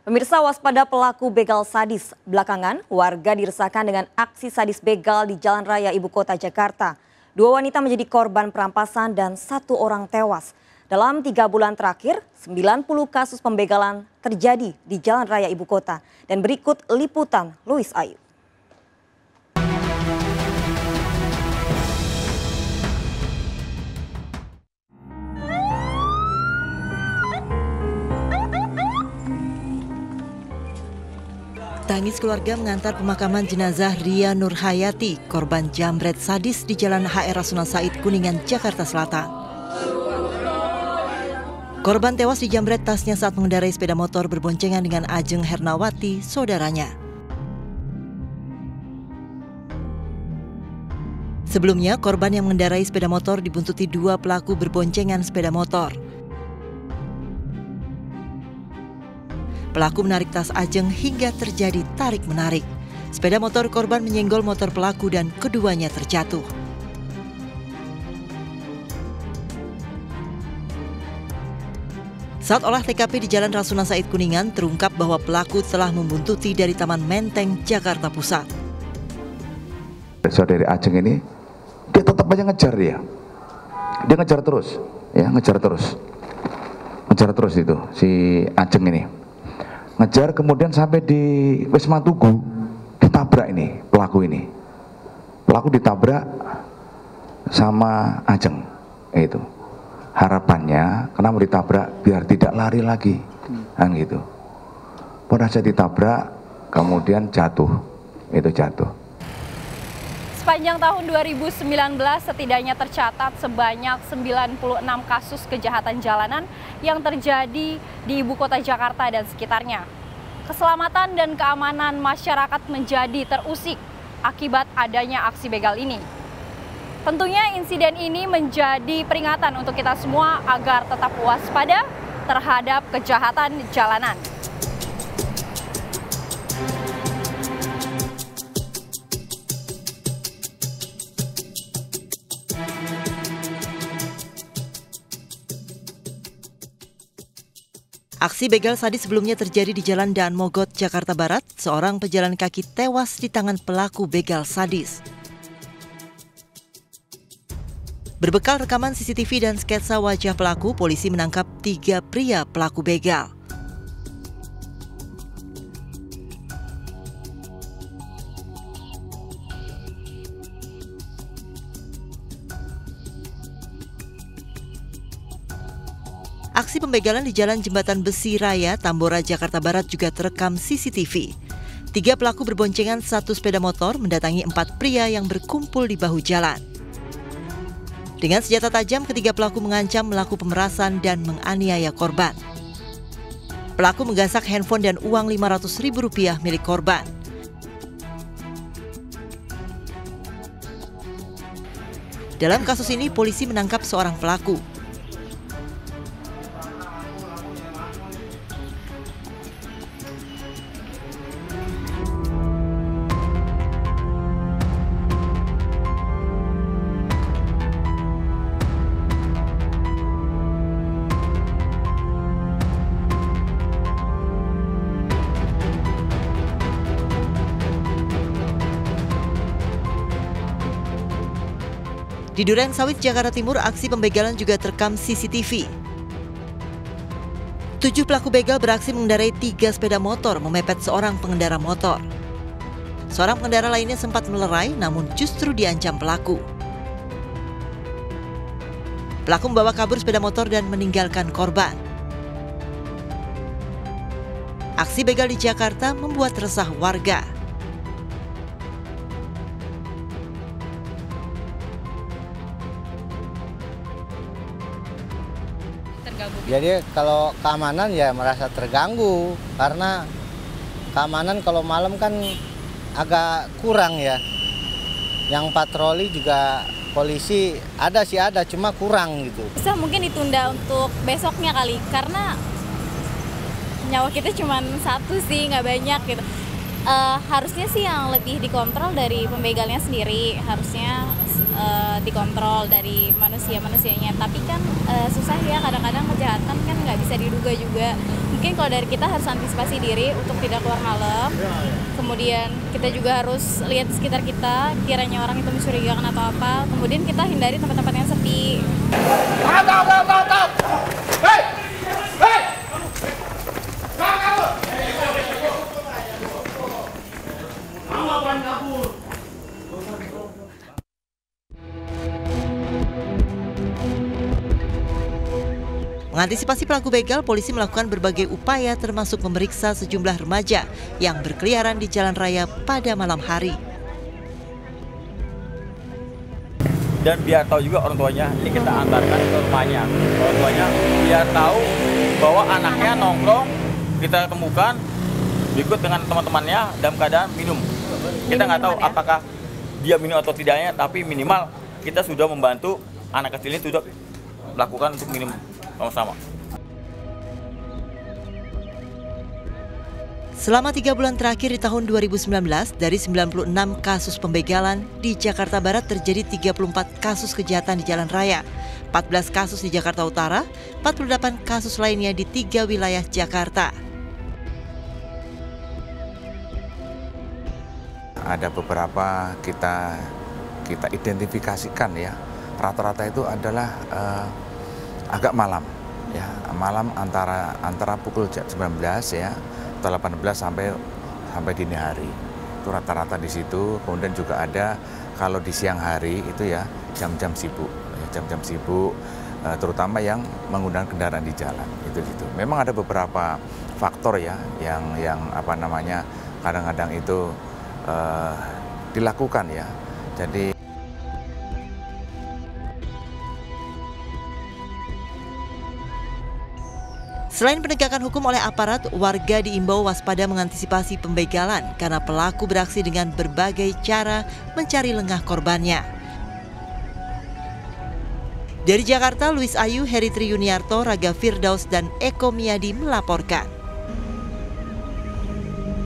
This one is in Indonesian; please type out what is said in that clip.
Pemirsa, waspada pelaku begal sadis. Belakangan, warga diresahkan dengan aksi sadis begal di Jalan Raya Ibu Kota Jakarta. 2 wanita menjadi korban perampasan dan 1 orang tewas. Dalam 3 bulan terakhir, 90 kasus pembegalan terjadi di Jalan Raya Ibu Kota. Dan berikut liputan Louis Ayu. Tangis keluarga mengantar pemakaman jenazah Ria Nurhayati, korban jambret sadis di Jalan HR Rasuna Said, Kuningan, Jakarta Selatan. Korban tewas dijambret tasnya saat mengendarai sepeda motor berboncengan dengan Ajeng Hernawati, saudaranya. Sebelumnya, korban yang mengendarai sepeda motor dibuntuti 2 pelaku berboncengan sepeda motor. Pelaku menarik tas Ajeng hingga terjadi tarik-menarik. Sepeda motor korban menyenggol motor pelaku dan keduanya terjatuh. Saat olah TKP di Jalan Rasuna Said, Kuningan, terungkap bahwa pelaku telah membuntuti dari Taman Menteng, Jakarta Pusat. Saudari Ajeng ini, dia tetap aja ngejar dia. Dia ngejar terus, ya ngejar terus. Ngejar terus itu, si Ajeng ini. Ngejar kemudian sampai di Wisma Tugu, ditabrak ini pelaku ini. Pelaku ditabrak sama Ajeng. Itu. Harapannya kenapa ditabrak biar tidak lari lagi. Kan gitu. Pada saat ditabrak kemudian jatuh. Itu jatuh. Sepanjang tahun 2019 setidaknya tercatat sebanyak 96 kasus kejahatan jalanan yang terjadi di Ibu Kota Jakarta dan sekitarnya. Keselamatan dan keamanan masyarakat menjadi terusik akibat adanya aksi begal ini. Tentunya insiden ini menjadi peringatan untuk kita semua agar tetap waspada terhadap kejahatan jalanan. Aksi begal sadis sebelumnya terjadi di Jalan Daan Mogot, Jakarta Barat. Seorang pejalan kaki tewas di tangan pelaku begal sadis. Berbekal rekaman CCTV dan sketsa wajah pelaku, polisi menangkap 3 pria pelaku begal. Aksi pembegalan di Jalan Jembatan Besi Raya, Tambora, Jakarta Barat juga terekam CCTV. 3 pelaku berboncengan 1 sepeda motor mendatangi 4 pria yang berkumpul di bahu jalan. Dengan senjata tajam, ketiga pelaku mengancam melakukan pemerasan dan menganiaya korban. Pelaku menggasak handphone dan uang Rp500.000 milik korban. Dalam kasus ini, polisi menangkap seorang pelaku. Di Duren Sawit, Jakarta Timur, aksi pembegalan juga terekam CCTV. 7 pelaku begal beraksi mengendarai 3 sepeda motor memepet seorang pengendara motor. Seorang pengendara lainnya sempat melerai namun justru diancam pelaku. Pelaku membawa kabur sepeda motor dan meninggalkan korban. Aksi begal di Jakarta membuat resah warga. Jadi kalau keamanan ya merasa terganggu karena keamanan kalau malam kan agak kurang ya. Yang patroli juga polisi ada sih ada, cuma kurang gitu. Bisa mungkin ditunda untuk besoknya kali karena nyawa kita cuma 1 sih, nggak banyak gitu. Harusnya sih yang lebih dikontrol dari pembegalnya sendiri, harusnya dikontrol dari manusianya. Tapi kan susah ya, kadang-kadang kejahatan kan nggak bisa diduga juga. Mungkin kalau dari kita harus antisipasi diri untuk tidak keluar malam. Kemudian kita juga harus lihat di sekitar kita, kiranya orang itu mencurigakan atau apa. Kemudian kita hindari tempat-tempat yang sepi. Mengantisipasi pelaku begal, polisi melakukan berbagai upaya termasuk memeriksa sejumlah remaja yang berkeliaran di jalan raya pada malam hari. Dan biar tahu juga orang tuanya, ini kita antarkan ke rumahnya. Orang tuanya biar tahu bahwa anaknya nongkrong, kita temukan ikut dengan teman-temannya dalam keadaan minum. Kita nggak tahu apakah dia minum atau tidaknya, tapi minimal kita sudah membantu anak kecil ini sudah melakukan untuk minum sama-sama. Selama 3 bulan terakhir di tahun 2019, dari 96 kasus pembegalan, di Jakarta Barat terjadi 34 kasus kejahatan di jalan raya, 14 kasus di Jakarta Utara, 48 kasus lainnya di 3 wilayah Jakarta. Ada beberapa kita identifikasikan ya, rata-rata itu adalah agak malam ya, malam antara pukul 19 ya atau 18 sampai dini hari. Itu rata-rata di situ. Kemudian juga ada kalau di siang hari itu ya jam-jam sibuk, terutama yang menggunakan kendaraan di jalan itu gitu. Memang ada beberapa faktor ya yang kadang-kadang itu dilakukan ya. Jadi selain penegakan hukum oleh aparat, warga diimbau waspada mengantisipasi pembegalan karena pelaku beraksi dengan berbagai cara mencari lengah korbannya. Dari Jakarta, Luis Ayu, Heri Triyuniarto, Raga Firdaus, dan Eko Miyadi melaporkan.